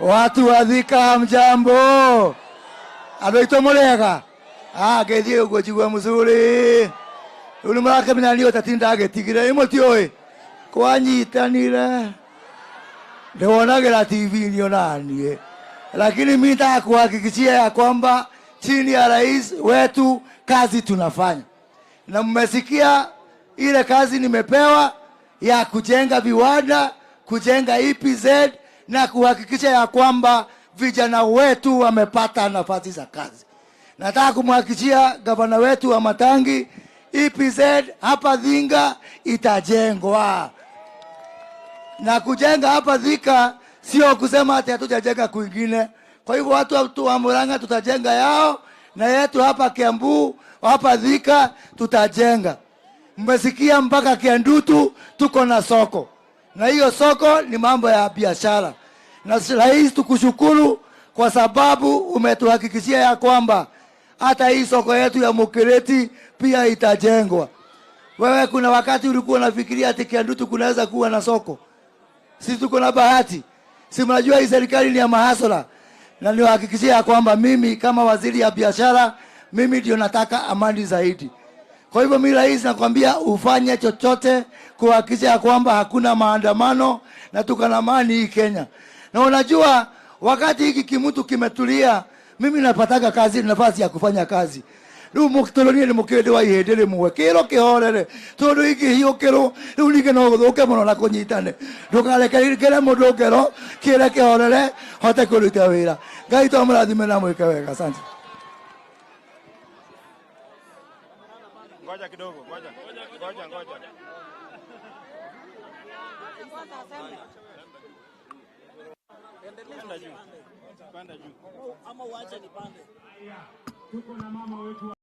Watu wa Thika mjambo. Adoito mulega. Gethi ugo jigwa muzuri. Uli muraka minani otatinda agetigire imotioe. Kwanyitanira. Ndewonagira TV nionanie. Lakini mimi nataka kuhakikishia ya kwamba chini ya rais wetu kazi tunafanya. Na mmesikia ile kazi nimepewa ya kujenga viwanda, kujenga EPZ na kuhakikisha ya kwamba vijana wetu wamepata nafasi za kazi. Nataka kumhakikishia gavana wetu wa Matangi EPZ hapa Thinga itajengwa. Na kujenga hapa Thika sio kusema ati hatujajenga kwingine. Kwa hivyo watu wa Murang'a tutajenga yao na yetu hapa Kiambu, hapa Thika tutajenga. Mmesikia mpaka Kiandutu tuko na soko. Na hiyo soko ni mambo ya biashara. Na rais tukushukuru kwa sababu umetuhakikishia ya kwamba hata hii soko yetu ya Mukireti pia itajengwa. Wewe kuna wakati ulikuwa unafikiria ati Kiandutu kunaweza kuwa na soko? Sisi tuko na bahati. Si mnajua hii serikali ni ya mahasla. Na niwahakikishia ya kwamba mimi kama waziri ya biashara, mimi ndio nataka amani zaidi. Kwa hivyo mimi rais nakwambia ufanye chochote kuhakikisha ya kwamba hakuna maandamano na tuko na amani hii Kenya. Na unajua wakati hiki kimutu kimetulia, mimi napataka kazi, nafasi ya kufanya kazi. Ndio mukitolonie ni mukede wa ihedele muwekero kihorere. Todo hiki hiyo kero, ndio nige no goke mono na konyitane. Ndokale kile modokero, kile kihorere, hote kuruta wira. Ngai to amrathime na mweke wega. Asante. Ngoja kidogo, ngoja. Panda juu. Ama uache nipande. Tuko na mama wetu